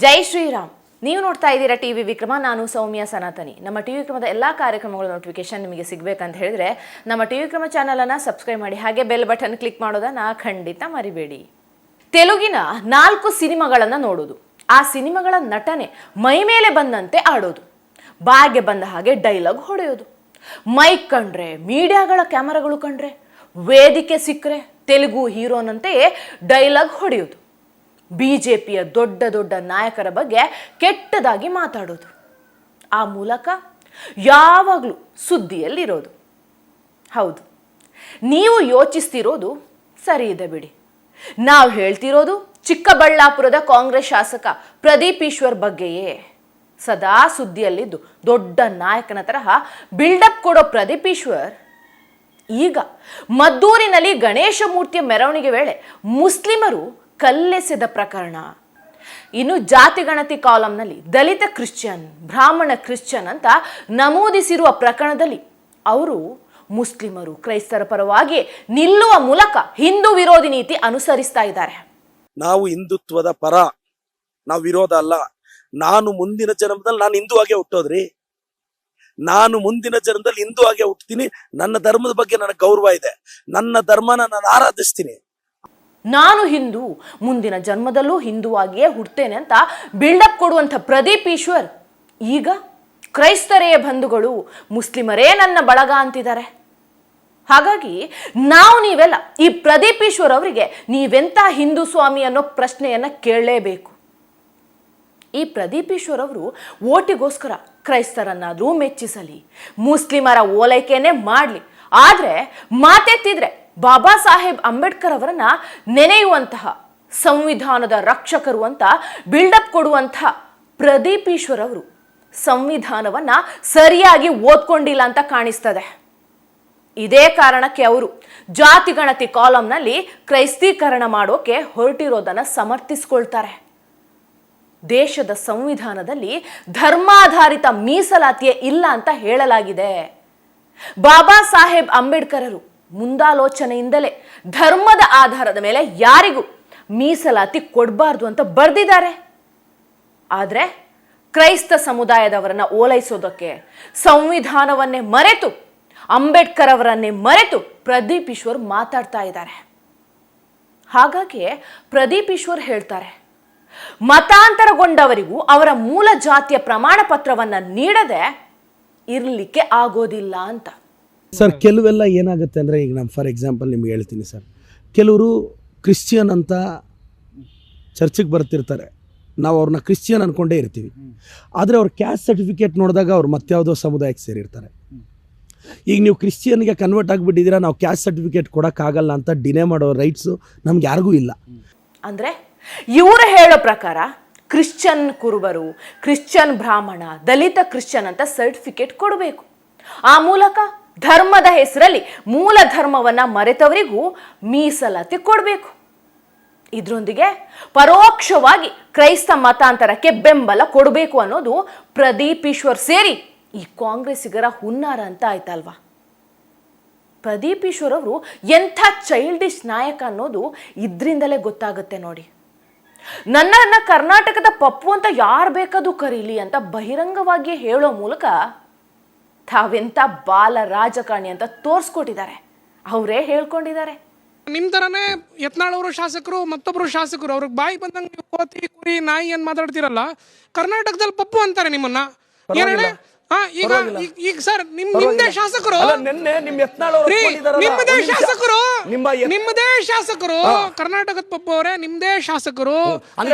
ಜೈ ಶ್ರೀರಾಮ್. ನೀವು ನೋಡ್ತಾ ಇದ್ದೀರಾ ಟಿವಿ ವಿಕ್ರಮ. ನಾನು ಸೌಮ್ಯ ಸನಾತನಿ. ನಮ್ಮ ಟಿವಿ ವಿಕ್ರಮದ ಎಲ್ಲ ಕಾರ್ಯಕ್ರಮಗಳ ನೋಟಿಫಿಕೇಶನ್ ನಿಮಗೆ ಸಿಗಬೇಕಂತ ಹೇಳಿದ್ರೆ ನಮ್ಮ ಟಿವಿ ವಿಕ್ರಮ ಚಾನಲನ್ನು ಸಬ್ಸ್ಕ್ರೈಬ್ ಮಾಡಿ, ಹಾಗೆ ಬೆಲ್ ಬಟನ್ ಕ್ಲಿಕ್ ಮಾಡೋದನ್ನ ಖಂಡಿತ ಮರಿಬೇಡಿ. ತೆಲುಗಿನ 4 ಸಿನಿಮಾಗಳನ್ನು ನೋಡೋದು, ಆ ಸಿನಿಮಾಗಳ ನಟನೆ ಮೈ ಮೇಲೆ ಬಂದಂತೆ ಆಡೋದು, ಬಾಯಿಗೆ ಬಂದ ಹಾಗೆ ಡೈಲಾಗ್ ಹೊಡೆಯೋದು, ಮೈಕ್ ಕಂಡ್ರೆ, ಮೀಡಿಯಾಗಳ ಕ್ಯಾಮರಾಗಳು ಕಂಡ್ರೆ, ವೇದಿಕೆ ಸಿಕ್ಕರೆ ತೆಲುಗು ಹೀರೋನಂತೆಯೇ ಡೈಲಾಗ್ ಹೊಡೆಯೋದು, ಬಿಜೆಪಿಯ ದೊಡ್ಡ ದೊಡ್ಡ ನಾಯಕರ ಬಗ್ಗೆ ಕೆಟ್ಟದಾಗಿ ಮಾತಾಡೋದು, ಆ ಮೂಲಕ ಯಾವಾಗಲೂ ಸುದ್ದಿಯಲ್ಲಿರೋದು. ಹೌದು, ನೀವು ಯೋಚಿಸ್ತಿರೋದು ಸರಿ ಇದೆ ಬಿಡಿ. ನಾವು ಹೇಳ್ತಿರೋದು ಚಿಕ್ಕಬಳ್ಳಾಪುರದ ಕಾಂಗ್ರೆಸ್ ಶಾಸಕ ಪ್ರದೀಪ್ ಈಶ್ವರ್ ಬಗ್ಗೆಯೇ. ಸದಾ ಸುದ್ದಿಯಲ್ಲಿದ್ದು ದೊಡ್ಡ ನಾಯಕನ ತರಹ ಬಿಲ್ಡಪ್ ಕೊಡೋ ಪ್ರದೀಪ್ ಈಶ್ವರ್ ಈಗ ಮದ್ದೂರಿನಲ್ಲಿ ಗಣೇಶ ಮೂರ್ತಿಯ ಮೆರವಣಿಗೆ ವೇಳೆ ಮುಸ್ಲಿಮರು ಕಲ್ಲೆಸೆದ ಪ್ರಕರಣ, ಇನ್ನು ಜಾತಿ ಗಣತಿ ಕಾಲಂನಲ್ಲಿ ದಲಿತ ಕ್ರಿಶ್ಚಿಯನ್, ಬ್ರಾಹ್ಮಣ ಕ್ರಿಶ್ಚಿಯನ್ ಅಂತ ನಮೂದಿಸಿರುವ ಪ್ರಕರಣದಲ್ಲಿ ಅವರು ಮುಸ್ಲಿಮರು ಕ್ರೈಸ್ತರ ಪರವಾಗಿ ನಿಲ್ಲುವ ಮೂಲಕ ಹಿಂದೂ ವಿರೋಧಿ ನೀತಿ ಅನುಸರಿಸ್ತಾ ಇದ್ದಾರೆ. ನಾವು ಹಿಂದುತ್ವದ ಪರ, ನಾವು ವಿರೋಧ ಅಲ್ಲ. ನಾನು ಮುಂದಿನ ಜನ್ಮದಲ್ಲಿ ನಾನು ಹಿಂದೂ ಆಗೇ ಹುಟ್ಟೋದ್ರಿ. ನಾನು ಮುಂದಿನ ಜನ್ಮದಲ್ಲಿ ಹಿಂದೂ ಆಗೇ ಹುಟ್ಟತೀನಿ. ನನ್ನ ಧರ್ಮದ ಬಗ್ಗೆ ನನಗೆ ಗೌರವ ಇದೆ. ನನ್ನ ಧರ್ಮನ ನಾನು ಆರಾಧಿಸ್ತೀನಿ. ನಾನು ಹಿಂದೂ, ಮುಂದಿನ ಜನ್ಮದಲ್ಲೂ ಹಿಂದೂವಾಗಿಯೇ ಹುಡ್ತೇನೆ ಅಂತ ಬಿಲ್ಡಪ್ ಕೊಡುವಂಥ ಪ್ರದೀಪ್ ಈಶ್ವರ್ ಈಗ ಕ್ರೈಸ್ತರೇ ಬಂಧುಗಳು, ಮುಸ್ಲಿಮರೇ ನನ್ನ ಬಳಗ ಅಂತಿದ್ದಾರೆ. ಹಾಗಾಗಿ ನೀವೆಲ್ಲ ಈ ಪ್ರದೀಪ್ ಈಶ್ವರ್ ಅವರಿಗೆ ನೀವೆಂತ ಹಿಂದೂ ಸ್ವಾಮಿ ಅನ್ನೋ ಪ್ರಶ್ನೆಯನ್ನ ಕೇಳಲೇಬೇಕು. ಈ ಪ್ರದೀಪ್ ಈಶ್ವರ್ ಅವರು ಓಟಿಗೋಸ್ಕರ ಕ್ರೈಸ್ತರನ್ನಾದ್ರೂ ಮೆಚ್ಚಿಸಲಿ, ಮುಸ್ಲಿಮರ ಓಲೈಕೆಯನ್ನೇ ಮಾಡಲಿ, ಆದರೆ ಮಾತೆತ್ತಿದ್ರೆ ಬಾಬಾ ಸಾಹೇಬ್ ಅಂಬೇಡ್ಕರ್ ಅವರನ್ನ ನೆನೆಯುವಂತಹ, ಸಂವಿಧಾನದ ರಕ್ಷಕರು ಅಂತ ಬಿಲ್ಡಪ್ ಕೊಡುವಂತಹ ಪ್ರದೀಪ್ ಈಶ್ವರ್ ಅವರು ಸಂವಿಧಾನವನ್ನ ಸರಿಯಾಗಿ ಓದ್ಕೊಂಡಿಲ್ಲ ಅಂತ ಕಾಣಿಸ್ತದೆ. ಇದೇ ಕಾರಣಕ್ಕೆ ಅವರು ಜಾತಿ ಗಣತಿ ಕಾಲಂನಲ್ಲಿ ಕ್ರೈಸ್ತೀಕರಣ ಮಾಡೋಕೆ ಹೊರಟಿರೋದನ್ನ ಸಮರ್ಥಿಸ್ಕೊಳ್ತಾರೆ. ದೇಶದ ಸಂವಿಧಾನದಲ್ಲಿ ಧರ್ಮಾಧಾರಿತ ಮೀಸಲಾತಿಯೇ ಇಲ್ಲ ಅಂತ ಹೇಳಲಾಗಿದೆ. ಬಾಬಾ ಸಾಹೇಬ್ ಅಂಬೇಡ್ಕರರು ಮುಂದಾಲೋಚನೆಯಿಂದಲೇ ಧರ್ಮದ ಆಧಾರದ ಮೇಲೆ ಯಾರಿಗೂ ಮೀಸಲಾತಿ ಕೊಡಬಾರ್ದು ಅಂತ ಬರೆದಿದ್ದಾರೆ. ಆದರೆ ಕ್ರೈಸ್ತ ಸಮುದಾಯದವರನ್ನ ಓಲೈಸೋದಕ್ಕೆ ಸಂವಿಧಾನವನ್ನೇ ಮರೆತು, ಅಂಬೇಡ್ಕರ್ ಅವರನ್ನೇ ಮರೆತು ಪ್ರದೀಪ್ ಈಶ್ವರ್ ಮಾತಾಡ್ತಾ ಇದ್ದಾರೆ. ಹಾಗಾಗಿ ಪ್ರದೀಪ್ ಈಶ್ವರ್ ಹೇಳ್ತಾರೆ, ಮತಾಂತರಗೊಂಡವರಿಗೂ ಅವರ ಮೂಲ ಜಾತಿಯ ಪ್ರಮಾಣ ಪತ್ರವನ್ನ ನೀಡದೆ ಇರಲಿಕ್ಕೆ ಆಗೋದಿಲ್ಲ ಅಂತ. ಸರ್, ಕೆಲವೆಲ್ಲ ಏನಾಗುತ್ತೆ ಅಂದರೆ, ಈಗ ನಾನು ಫಾರ್ ಎಕ್ಸಾಂಪಲ್ ನಿಮ್ಗೆ ಹೇಳ್ತೀನಿ ಸರ್, ಕೆಲವರು ಕ್ರಿಶ್ಚಿಯನ್ ಅಂತ ಚರ್ಚಿಗೆ ಬರ್ತಿರ್ತಾರೆ. ನಾವು ಅವ್ರನ್ನ ಕ್ರಿಶ್ಚಿಯನ್ ಅಂದ್ಕೊಂಡೇ ಇರ್ತೀವಿ. ಆದರೆ ಅವ್ರ ಕ್ಯಾಸ್ಟ್ ಸರ್ಟಿಫಿಕೇಟ್ ನೋಡಿದಾಗ ಅವ್ರು ಮತ್ಯಾವುದೋ ಸಮುದಾಯಕ್ಕೆ ಸೇರಿರ್ತಾರೆ. ಈಗ ನೀವು ಕ್ರಿಶ್ಚಿಯನ್ಗೆ ಕನ್ವರ್ಟ್ ಆಗಿಬಿಟ್ಟಿದ್ದೀರಾ, ನಾವು ಕ್ಯಾಸ್ಟ್ ಸರ್ಟಿಫಿಕೇಟ್ ಕೊಡೋಕ್ಕಾಗಲ್ಲ ಅಂತ ಡಿನೇ ಮಾಡೋ ರೈಟ್ಸು ನಮ್ಗೆ ಯಾರಿಗೂ ಇಲ್ಲ. ಅಂದರೆ ಇವರು ಹೇಳೋ ಪ್ರಕಾರ ಕ್ರಿಶ್ಚಿಯನ್ ಕುರುಬರು, ಕ್ರಿಶ್ಚಿಯನ್ ಬ್ರಾಹ್ಮಣ, ದಲಿತ ಕ್ರಿಶ್ಚಿಯನ್ ಅಂತ ಸರ್ಟಿಫಿಕೇಟ್ ಕೊಡಬೇಕು. ಆ ಮೂಲಕ ಧರ್ಮದ ಹೆಸರಲ್ಲಿ ಮೂಲ ಧರ್ಮವನ್ನ ಮರೆತವರಿಗೂ ಮೀಸಲಾತಿ ಕೊಡಬೇಕು. ಇದರೊಂದಿಗೆ ಪರೋಕ್ಷವಾಗಿ ಕ್ರೈಸ್ತ ಮತಾಂತರಕ್ಕೆ ಬೆಂಬಲ ಕೊಡಬೇಕು ಅನ್ನೋದು ಪ್ರದೀಪ್ ಈಶ್ವರ್ ಸೇರಿ ಈ ಕಾಂಗ್ರೆಸ್ಸಿಗರ ಹುನ್ನಾರ ಅಂತ ಆಯ್ತಲ್ವಾ. ಪ್ರದೀಪ್ ಈಶ್ವರ್ ಅವರು ಎಂಥ ಚೈಲ್ಡಿಶ್ ನಾಯಕ ಅನ್ನೋದು ಇದರಿಂದಲೇ ಗೊತ್ತಾಗುತ್ತೆ ನೋಡಿ. ನನ್ನನ್ನ ಕರ್ನಾಟಕದ ಪಪ್ಪು ಅಂತ ಯಾರು ಬೇಕಾದ್ರೂ ಕರೀಲಿ ಅಂತ ಬಹಿರಂಗವಾಗಿ ಹೇಳೋ ಮೂಲಕ ತಾವೆಂತ ಬಾಲ ರಾಜಕಾರಣಿ ಅಂತ ತೋರಿಸ್ಕೊಟ್ಟಿದ್ದಾರೆ. ಅವರೇ ಹೇಳ್ಕೊಂಡಿದ್ದಾರೆ. ನಿಮ್ ತರನೇ ಯತ್ನಾಳ್ ಅವರು ಶಾಸಕರು, ಮತ್ತೊಬ್ರು ಶಾಸಕರು, ಅವ್ರಿಗೆ ಬಾಯಿ ಬಂದಂಗೆ ನೀವು ಕೋತಿ, ಕುರಿ, ನಾಯಿ ಏನ್ ಮಾತಾಡ್ತಿರಲ್ಲ, ಕರ್ನಾಟಕದಲ್ಲಿ ಪಪ್ಪು ಅಂತಾರೆ ನಿಮ್ಮನ್ನ. ಈಗ ಸರ್ ನಿಮ್ಮದೇ ಶಾಸಕರು, ನಿಮ್ಮದೇ ಶಾಸಕರು, ಕರ್ನಾಟಕದ ಪಪ್ಪು ಅವರೇ, ನಿಮ್ಮದೇ ಶಾಸಕರು.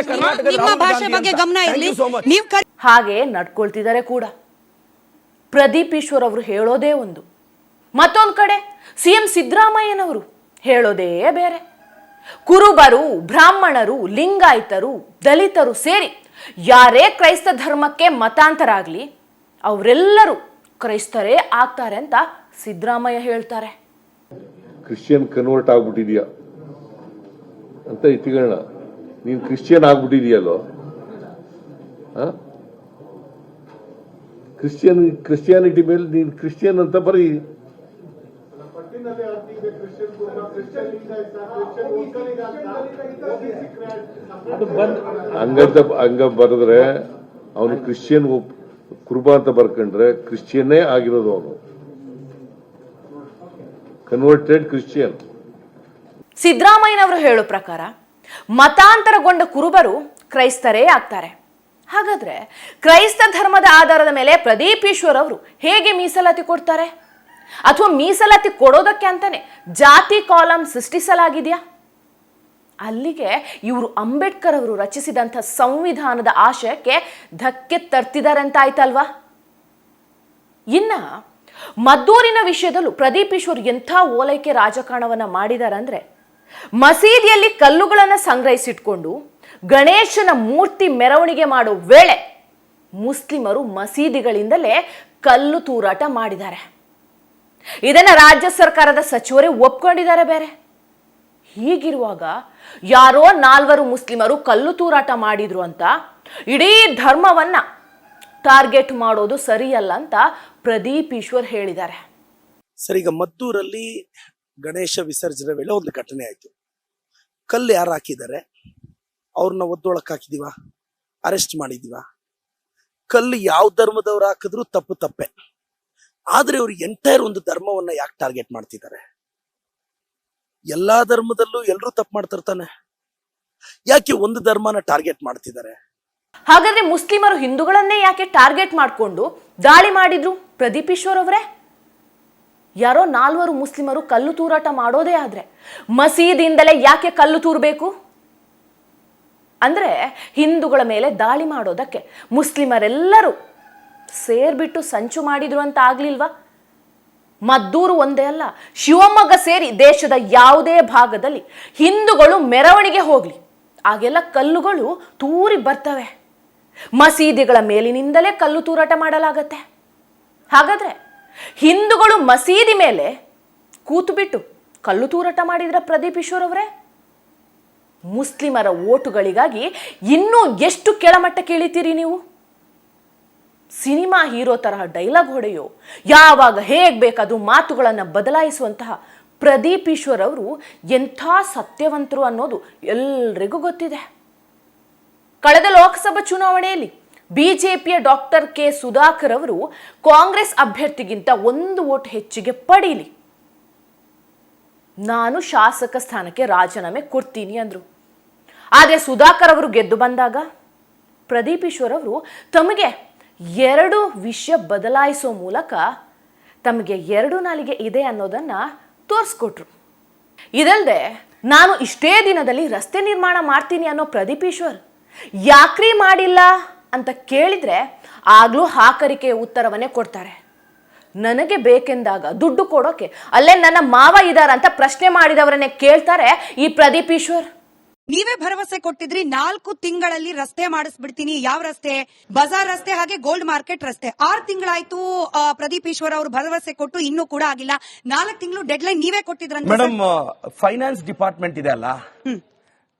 ನಿಮ್ಮ ಭಾಷೆ ಬಗ್ಗೆ ಗಮನ ಇರಲಿ. ಹಾಗೆ ನಡ್ಕೊಳ್ತಿದ್ದಾರೆ ಕೂಡ. ಪ್ರದೀಪ್ ಈಶ್ವರ್ ಅವರು ಹೇಳೋದೇ ಒಂದು, ಮತ್ತೊಂದು ಕಡೆ ಸಿಎಂ ಸಿದ್ದರಾಮಯ್ಯನವರು ಹೇಳೋದೇ ಬೇರೆ. ಕುರುಬರು, ಬ್ರಾಹ್ಮಣರು, ಲಿಂಗಾಯತರು, ದಲಿತರು ಸೇರಿ ಯಾರೇ ಕ್ರೈಸ್ತ ಧರ್ಮಕ್ಕೆ ಮತಾಂತರ ಆಗಲಿ ಅವರೆಲ್ಲರೂ ಕ್ರೈಸ್ತರೇ ಆಗ್ತಾರೆ ಅಂತ ಸಿದ್ದರಾಮಯ್ಯ ಹೇಳ್ತಾರೆ. ಕ್ರಿಶ್ಚಿಯನ್ ಕನ್ವರ್ಟ್ ಆಗ್ಬಿಟ್ಟಿದ್ಯಾ ಅಂತ ಇಟ್ಕೊಳ್ಳೋಣ. ನೀನ್ ಕ್ರಿಶ್ಚಿಯನ್ ಆಗ್ಬಿಟ್ಟಿದ್ಯಲ್ಲೋ, ಕ್ರಿಶ್ಚಿಯಾನಿಟಿ ಮೇಲೆ ನೀನ್ ಕ್ರಿಶ್ಚಿಯನ್ ಅಂತ ಬರೀ ಹಂಗ ಬರೆದ್ರೆ ಅವನು ಕ್ರಿಶ್ಚಿಯನ್ ಕುರುಬ ಅಂತ ಬರ್ಕೊಂಡ್ರೆ ಕ್ರಿಶ್ಚಿಯನ್ನೇ ಆಗಿರೋದು, ಅವನು ಕನ್ವರ್ಟೆಡ್ ಕ್ರಿಶ್ಚಿಯನ್. ಸಿದ್ದರಾಮಯ್ಯನವರು ಹೇಳೋ ಪ್ರಕಾರ ಮತಾಂತರಗೊಂಡ ಕುರುಬರು ಕ್ರೈಸ್ತರೇ ಆಗ್ತಾರೆ. ಹಾಗಾದ್ರೆ ಕ್ರೈಸ್ತ ಧರ್ಮದ ಆಧಾರದ ಮೇಲೆ ಪ್ರದೀಪ್ ಈಶ್ವರ್ ಅವರು ಹೇಗೆ ಮೀಸಲಾತಿ ಕೊಡ್ತಾರೆ? ಅಥವಾ ಮೀಸಲಾತಿ ಕೊಡೋದಕ್ಕೆ ಅಂತಾನೆ ಜಾತಿ ಕಾಲಂ ಸೃಷ್ಟಿಸಲಾಗಿದೆಯಾ? ಅಲ್ಲಿಗೆ ಇವರು ಅಂಬೇಡ್ಕರ್ ಅವರು ರಚಿಸಿದಂಥ ಸಂವಿಧಾನದ ಆಶಯಕ್ಕೆ ಧಕ್ಕೆ ತರ್ತಿದ್ದಾರೆ ಅಂತ ಆಯ್ತಲ್ವಾ? ಇನ್ನ ಮದ್ದೂರಿನ ವಿಷಯದಲ್ಲೂ ಪ್ರದೀಪ್ ಈಶ್ವರ್ ಎಂಥ ಓಲೈಕೆ ರಾಜಕಾರಣವನ್ನ ಮಾಡಿದಾರಂದ್ರೆ, ಮಸೀದಿಯಲ್ಲಿ ಕಲ್ಲುಗಳನ್ನು ಸಂಗ್ರಹಿಸಿಟ್ಕೊಂಡು ಗಣೇಶನ ಮೂರ್ತಿ ಮೆರವಣಿಗೆ ಮಾಡೋ ವೇಳೆ ಮುಸ್ಲಿಮರು ಮಸೀದಿಗಳಿಂದಲೇ ಕಲ್ಲು ತೂರಾಟ ಮಾಡಿದ್ದಾರೆ. ಇದನ್ನ ರಾಜ್ಯ ಸರ್ಕಾರದ ಸಚಿವರೇ ಒಪ್ಕೊಂಡಿದ್ದಾರೆ ಬೇರೆ. ಹೀಗಿರುವಾಗ ಯಾರೋ 4 ಮುಸ್ಲಿಮರು ಕಲ್ಲು ತೂರಾಟ ಮಾಡಿದ್ರು ಅಂತ ಇಡೀ ಧರ್ಮವನ್ನ ಟಾರ್ಗೆಟ್ ಮಾಡೋದು ಸರಿಯಲ್ಲ ಅಂತ ಪ್ರದೀಪ್ ಈಶ್ವರ್ ಹೇಳಿದ್ದಾರೆ. ಸರ್, ಈಗ ಮದ್ದೂರಲ್ಲಿ ಗಣೇಶ ವಿಸರ್ಜನೆ ವೇಳೆ ಒಂದು ಘಟನೆ ಆಯ್ತು. ಕಲ್ಲು ಯಾರು ಹಾಕಿದ್ದಾರೆ? ಅವ್ರನ್ನ ಒದ್ದೊಳಕ್ ಹಾಕಿದೀವ, ಅರೆಸ್ಟ್ ಮಾಡಿದೀವ. ಕಲ್ಲು ಯಾವ ಧರ್ಮದವ್ರು ಹಾಕಿದ್ರು ತಪ್ಪೆ. ಆದ್ರೆ ಅವ್ರು ಎಂಟೈರ್ ಒಂದು ಧರ್ಮವನ್ನ ಯಾಕೆ ಟಾರ್ಗೆಟ್ ಮಾಡ್ತಿದ್ದಾರೆ? ಎಲ್ಲಾ ಧರ್ಮದಲ್ಲೂ ಎಲ್ಲರೂ ತಪ್ಪು ಮಾಡ್ತಿರ್ತಾನೆ, ಯಾಕೆ ಒಂದು ಧರ್ಮನ ಟಾರ್ಗೆಟ್ ಮಾಡ್ತಿದ್ದಾರೆ? ಹಾಗಾದ್ರೆ ಮುಸ್ಲಿಮರು ಹಿಂದೂಗಳನ್ನೇ ಯಾಕೆ ಟಾರ್ಗೆಟ್ ಮಾಡಿಕೊಂಡು ದಾಳಿ ಮಾಡಿದ್ರು ಪ್ರದೀಪ್ ಈಶ್ವರ್ ಅವರೇ? ಯಾರೋ 4 ಮುಸ್ಲಿಮರು ಕಲ್ಲು ತೂರಾಟ ಮಾಡೋದೇ ಆದ್ರೆ ಮಸೀದಿಯಿಂದಲೇ ಯಾಕೆ ಕಲ್ಲು ತೂರಬೇಕು? ಅಂದ್ರೆ ಹಿಂದೂಗಳ ಮೇಲೆ ದಾಳಿ ಮಾಡೋದಕ್ಕೆ ಮುಸ್ಲಿಮರೆಲ್ಲರೂ ಸೇರ್ಬಿಟ್ಟು ಸಂಚು ಮಾಡಿದ್ರು ಅಂತ ಆಗ್ಲಿಲ್ವಾ? ಮದ್ದೂರು ಒಂದೇ ಅಲ್ಲ, ಶಿವಮೊಗ್ಗ ಸೇರಿ ದೇಶದ ಯಾವುದೇ ಭಾಗದಲ್ಲಿ ಹಿಂದೂಗಳು ಮೆರವಣಿಗೆ ಹೋಗ್ಲಿ ಆಗೆಲ್ಲ ಕಲ್ಲುಗಳು ತೂರಿ ಬರ್ತವೆ. ಮಸೀದಿಗಳ ಮೇಲಿನಿಂದಲೇ ಕಲ್ಲು ತೂರಾಟ ಮಾಡಲಾಗತ್ತೆ. ಹಾಗಾದ್ರೆ ಹಿಂದೂಗಳು ಮಸೀದಿ ಮೇಲೆ ಕೂತು ಬಿಟ್ಟು ಕಲ್ಲು ತೂರಾಟ ಮಾಡಿದ್ರ ಪ್ರದೀಪ್ ಈಶ್ವರ್ ಅವರೇ? ಮುಸ್ಲಿಮರ ಓಟುಗಳಿಗಾಗಿ ಇನ್ನೂ ಎಷ್ಟು ಕೆಳಮಟ್ಟಕ್ಕೆ ಇಳಿತೀರಿ ನೀವು? ಸಿನಿಮಾ ಹೀರೋ ತರಹ ಡೈಲಾಗ್ ಹೊಡೆಯೋ, ಯಾವಾಗ ಹೇಗ್ ಬೇಕಾದ್ರೂ ಮಾತುಗಳನ್ನು ಬದಲಾಯಿಸುವಂತಹ ಪ್ರದೀಪ್ ಈಶ್ವರ್ ಅವರು ಎಂಥ ಸತ್ಯವಂತರು ಅನ್ನೋದು ಎಲ್ರಿಗೂ ಗೊತ್ತಿದೆ. ಕಳೆದ ಲೋಕಸಭಾ ಚುನಾವಣೆಯಲ್ಲಿ ಬಿಜೆಪಿಯ ಡಾಕ್ಟರ್ ಕೆ ಸುಧಾಕರ್ ಅವರು ಕಾಂಗ್ರೆಸ್ ಅಭ್ಯರ್ಥಿಗಿಂತ 1 ವೋಟ್ ಹೆಚ್ಚಿಗೆ ಪಡೀಲಿ, ನಾನು ಶಾಸಕ ಸ್ಥಾನಕ್ಕೆ ರಾಜೀನಾಮೆ ಕೊಡ್ತೀನಿ ಅಂದ್ರು. ಆದರೆ ಸುಧಾಕರ್ ಅವರು ಗೆದ್ದು ಬಂದಾಗ ಪ್ರದೀಪ್ ಈಶ್ವರ್ ಅವರು ತಮಗೆ 2 ವಿಷಯ ಬದಲಾಯಿಸೋ ಮೂಲಕ ತಮಗೆ 2 ನಾಲಿಗೆ ಇದೆ ಅನ್ನೋದನ್ನ ತೋರಿಸ್ಕೊಟ್ರು. ಇದಲ್ಲದೆ ನಾನು ಇಷ್ಟೇ ದಿನದಲ್ಲಿ ರಸ್ತೆ ನಿರ್ಮಾಣ ಮಾಡ್ತೀನಿ ಅನ್ನೋ ಪ್ರದೀಪ್ ಈಶ್ವರ್ ಯಾಕ್ರಿ ಮಾಡಿಲ್ಲ ಅಂತ ಕೇಳಿದ್ರೆ ಆಗ್ಲೂ ಹಾಕರಿಕೆಯ ಉತ್ತರವನ್ನೇ ಕೊಡ್ತಾರೆ. ನನಗೆ ಬೇಕೆಂದಾಗ ದುಡ್ಡು ಕೊಡೋಕೆ ಅಲ್ಲೇ ನನ್ನ ಮಾವ ಇದಾರ ಅಂತ ಪ್ರಶ್ನೆ ಮಾಡಿದವರನ್ನೇ ಕೇಳ್ತಾರೆ ಈ ಪ್ರದೀಪ್ ಈಶ್ವರ್. ನೀವೇ ಭರವಸೆ ಕೊಟ್ಟಿದ್ರಿ 4 ತಿಂಗಳಲ್ಲಿ ರಸ್ತೆ ಮಾಡಿಸ್ಬಿಡ್ತೀನಿ. ಯಾವ ರಸ್ತೆ? ಬಜಾರ್ ರಸ್ತೆ, ಹಾಗೆ ಗೋಲ್ಡ್ ಮಾರ್ಕೆಟ್ ರಸ್ತೆ. 6 ತಿಂಗಳಾಯ್ತು ಪ್ರದೀಪ್ ಈಶ್ವರ್ ಅವರು ಭರವಸೆ ಕೊಟ್ಟು, ಇನ್ನೂ ಕೂಡ ಆಗಿಲ್ಲ. 4 ತಿಂಗಳು ಡೆಡ್ ಲೈನ್ ನೀವೇ ಕೊಟ್ಟಿದ್ರಂತೆ. ಮೇಡಮ್, ಫೈನಾನ್ಸ್ ಡಿಪಾರ್ಟ್ಮೆಂಟ್ ಇದೆ ಅಲ್ಲ,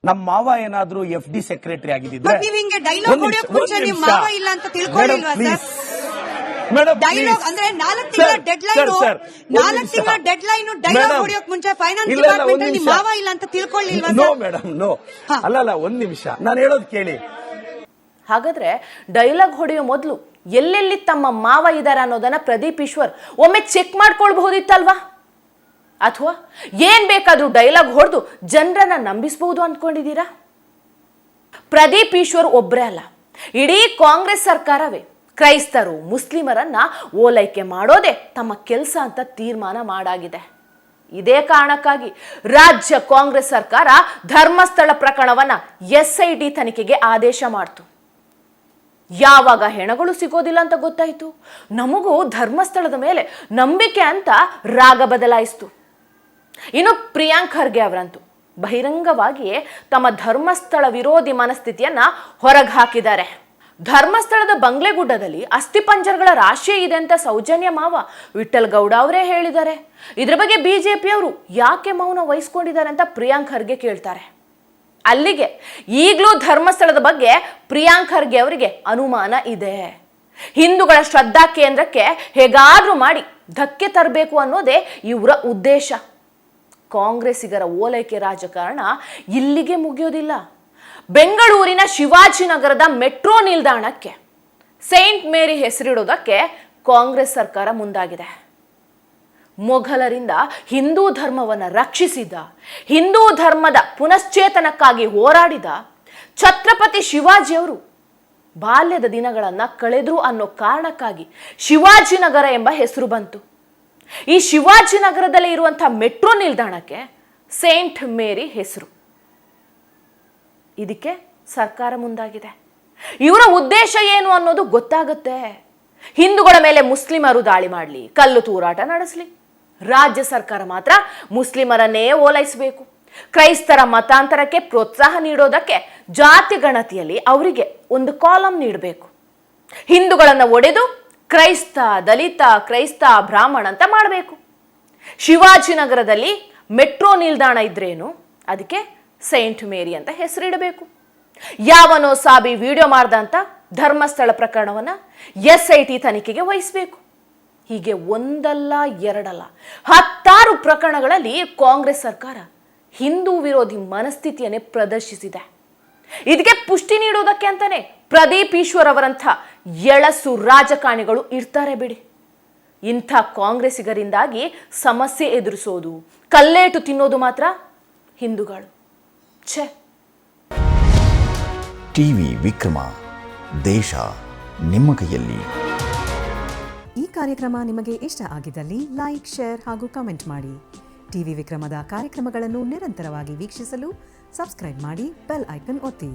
ನಮ್ಮ ಮಾವ ಏನಾದ್ರೂ FD ಸೆಕ್ರೆಟರಿ ಆಗಿದ್ದಿದ್ರೆ ನೀವ್ ಹಿಂಗೆ ಡೈಲಾಗ್ ಹೊಡೆಯೋಕ್ ಮುಂಚೆ ನಿಮ್ ಮಾವ ಇಲ್ಲ ಅಂತ ತಿಳ್ಕೊಳ್ಳಿಲ್ವಾ ಸರ್? ಡೈಲಾಗ್ ಅಂದ್ರೆ 4 ತಿಂಗಳ ಡೆಡ್ ಲೈನ್, 4 ತಿಂಗಳ ಡೆಡ್ ಲೈನ್ ಡೈಲಾಗ್ ಹೊಡೆಯೋಕ್ ಮುಂಚೆ ಫೈನಾನ್ಸ್ ಡಿಪಾರ್ಟ್ಮೆಂಟ್ ಅಲ್ಲಿ ನಿಮ್ ಮಾವ ಇಲ್ಲ ಅಂತ ತಿಳ್ಕೊಳ್ಳಿಲ್ವಾ ಸರ್? No madam, no. ಅಲ್ಲ, ಒಂದ್ ನಿಮಿಷ, ನಾನು ಹೇಳೋದು ಕೇಳಿ. ಹಾಗಾದ್ರೆ ಡೈಲಾಗ್ ಹೊಡೆಯೋ ಮೊದಲು ಎಲ್ಲೆಲ್ಲಿ ತಮ್ಮ ಮಾವ ಇದಾರ ಅನ್ನೋದನ್ನ ಪ್ರದೀಪ್ ಈಶ್ವರ್ ಒಮ್ಮೆ ಚೆಕ್ ಮಾಡ್ಕೊಳ್ಬಹುದಿತ್ತಲ್ವಾ? ಅಥವಾ ಏನ್ ಬೇಕಾದ್ರೂ ಡೈಲಾಗ್ ಹೊಡೆದು ಜನರನ್ನ ನಂಬಿಸಬಹುದು ಅಂದ್ಕೊಂಡಿದ್ದೀರಾ? ಪ್ರದೀಪ್ ಈಶ್ವರ್ ಒಬ್ಬರೇ ಅಲ್ಲ, ಇಡೀ ಕಾಂಗ್ರೆಸ್ ಸರ್ಕಾರವೇ ಕ್ರೈಸ್ತರು ಮುಸ್ಲಿಮರನ್ನ ಓಲೈಕೆ ಮಾಡೋದೇ ತಮ್ಮ ಕೆಲಸ ಅಂತ ತೀರ್ಮಾನ ಮಾಡಾಗಿದೆ. ಇದೇ ಕಾರಣಕ್ಕಾಗಿ ರಾಜ್ಯ ಕಾಂಗ್ರೆಸ್ ಸರ್ಕಾರ ಧರ್ಮಸ್ಥಳ ಪ್ರಕರಣವನ್ನ SIT ತನಿಖೆಗೆ ಆದೇಶ ಮಾಡ್ತು. ಯಾವಾಗ ಹೆಣಗಳು ಸಿಗೋದಿಲ್ಲ ಅಂತ ಗೊತ್ತಾಯ್ತು, ನಮಗೂ ಧರ್ಮಸ್ಥಳದ ಮೇಲೆ ನಂಬಿಕೆ ಅಂತ ರಾಗ ಬದಲಾಯಿಸ್ತು. ಇನ್ನು ಪ್ರಿಯಾಂಕ್ ಖರ್ಗೆ ಅವರಂತೂ ಬಹಿರಂಗವಾಗಿಯೇ ತಮ್ಮ ಧರ್ಮಸ್ಥಳ ವಿರೋಧಿ ಮನಸ್ಥಿತಿಯನ್ನ ಹೊರಗೆ ಹಾಕಿದ್ದಾರೆ. ಧರ್ಮಸ್ಥಳದ ಬಂಗ್ಲೆಗುಡ್ಡದಲ್ಲಿ ಅಸ್ಥಿಪಂಜರಗಳ ರಾಶಿಯೇ ಇದೆ ಅಂತ ಸೌಜನ್ಯ ಮಾವ ವಿಠಲ್ ಗೌಡ ಅವರೇ ಹೇಳಿದ್ದಾರೆ. ಇದ್ರ ಬಗ್ಗೆ ಬಿಜೆಪಿಯವರು ಯಾಕೆ ಮೌನ ವಹಿಸ್ಕೊಂಡಿದ್ದಾರೆ ಅಂತ ಪ್ರಿಯಾಂಕ್ ಖರ್ಗೆ ಕೇಳ್ತಾರೆ. ಅಲ್ಲಿಗೆ ಈಗಲೂ ಧರ್ಮಸ್ಥಳದ ಬಗ್ಗೆ ಪ್ರಿಯಾಂಕ್ ಖರ್ಗೆ ಅವರಿಗೆ ಅನುಮಾನ ಇದೆ. ಹಿಂದೂಗಳ ಶ್ರದ್ಧಾ ಕೇಂದ್ರಕ್ಕೆ ಹೇಗಾದ್ರೂ ಮಾಡಿ ಧಕ್ಕೆ ತರಬೇಕು ಅನ್ನೋದೇ ಇವರ ಉದ್ದೇಶ. ಕಾಂಗ್ರೆಸ್ಸಿಗರ ಓಲೈಕೆ ರಾಜಕಾರಣ ಇಲ್ಲಿಗೆ ಮುಗಿಯೋದಿಲ್ಲ. ಬೆಂಗಳೂರಿನ ಶಿವಾಜಿನಗರದ ಮೆಟ್ರೋ ನಿಲ್ದಾಣಕ್ಕೆ ಸೈಂಟ್ ಮೇರಿ ಹೆಸರಿಡೋದಕ್ಕೆ ಕಾಂಗ್ರೆಸ್ ಸರ್ಕಾರ ಮುಂದಾಗಿದೆ. ಮೊಘಲರಿಂದ ಹಿಂದೂ ಧರ್ಮವನ್ನು ರಕ್ಷಿಸಿದ, ಹಿಂದೂ ಧರ್ಮದ ಪುನಶ್ಚೇತನಕ್ಕಾಗಿ ಹೋರಾಡಿದ ಛತ್ರಪತಿ ಶಿವಾಜಿಯವರು ಬಾಲ್ಯದ ದಿನಗಳನ್ನು ಕಳೆದ್ರು ಅನ್ನೋ ಕಾರಣಕ್ಕಾಗಿ ಶಿವಾಜಿನಗರ ಎಂಬ ಹೆಸರು ಬಂತು. ಈ ಶಿವಾಜಿನಗರದಲ್ಲಿ ಇರುವಂಥ ಮೆಟ್ರೋ ನಿಲ್ದಾಣಕ್ಕೆ ಸೈಂಟ್ ಮೇರಿ ಹೆಸರು. ಇದಕ್ಕೆ ಸರ್ಕಾರ ಮುಂದಾಗಿದೆ. ಇವರ ಉದ್ದೇಶ ಏನು ಅನ್ನೋದು ಗೊತ್ತಾಗುತ್ತೆ. ಹಿಂದೂಗಳ ಮೇಲೆ ಮುಸ್ಲಿಮರು ದಾಳಿ ಮಾಡಲಿ, ಕಲ್ಲು ತೂರಾಟ ನಡೆಸಲಿ, ರಾಜ್ಯ ಸರ್ಕಾರ ಮಾತ್ರ ಮುಸ್ಲಿಮರನ್ನೇ ಓಲೈಸಬೇಕು. ಕ್ರೈಸ್ತರ ಮತಾಂತರಕ್ಕೆ ಪ್ರೋತ್ಸಾಹ ನೀಡೋದಕ್ಕೆ ಜಾತಿ ಗಣತಿಯಲ್ಲಿ ಅವರಿಗೆ ಒಂದು ಕಾಲಮ್ ನೀಡಬೇಕು. ಹಿಂದೂಗಳನ್ನು ಒಡೆದು ಕ್ರೈಸ್ತ, ದಲಿತ, ಕ್ರೈಸ್ತ, ಬ್ರಾಹ್ಮಣ ಅಂತ ಮಾಡಬೇಕು. ಶಿವಾಜಿನಗರದಲ್ಲಿ ಮೆಟ್ರೋ ನಿಲ್ದಾಣ ಇದ್ರೇನು, ಅದಕ್ಕೆ ಸೈಂಟ್ ಮೇರಿ ಅಂತ ಹೆಸರಿಡಬೇಕು. ಯಾವನೋ ಸಾಬಿ ವಿಡಿಯೋ ಮಾಡ್ದಂತ ಧರ್ಮಸ್ಥಳ ಪ್ರಕರಣವನ್ನು SIT ತನಿಖೆಗೆ ವಹಿಸಬೇಕು. ಹೀಗೆ ಒಂದಲ್ಲ ಎರಡಲ್ಲ 10 ಪ್ರಕರಣಗಳಲ್ಲಿ ಕಾಂಗ್ರೆಸ್ ಸರ್ಕಾರ ಹಿಂದೂ ವಿರೋಧಿ ಮನಸ್ಥಿತಿಯನ್ನೇ ಪ್ರದರ್ಶಿಸಿದೆ. ಇದಕ್ಕೆ ಪುಷ್ಟಿ ನೀಡೋದಕ್ಕೆ ಅಂತಾನೆ ಪ್ರದೀಪ್ ಈಶ್ವರ್ ಅವರಂಥ ಎಳಸು ರಾಜಕಾರಣಿಗಳು ಇರ್ತಾರೆ ಬಿಡಿ. ಇಂಥ ಕಾಂಗ್ರೆಸ್ಸಿಗರಿಂದಾಗಿ ಸಮಸ್ಯೆ ಎದುರಿಸೋದು, ಕಲ್ಲೇಟು ತಿನ್ನೋದು ಮಾತ್ರ ಹಿಂದೂಗಳು. ಛೇ. ಟಿವಿ ವಿಕ್ರಮ, ದೇಶ ನಿಮ್ಮ ಕೈಯಲ್ಲಿ. ಈ ಕಾರ್ಯಕ್ರಮ ನಿಮಗೆ ಇಷ್ಟ ಆಗಿದ್ದಲ್ಲಿ ಲೈಕ್, ಶೇರ್ ಹಾಗೂ ಕಮೆಂಟ್ ಮಾಡಿ. ಟಿವಿ ವಿಕ್ರಮದ ಕಾರ್ಯಕ್ರಮಗಳನ್ನು ನಿರಂತರವಾಗಿ ವೀಕ್ಷಿಸಲು ಸಬ್ಸ್ಕ್ರೈಬ್ ಮಾಡಿ, ಬೆಲ್ ಐಕನ್ ಒತ್ತಿ.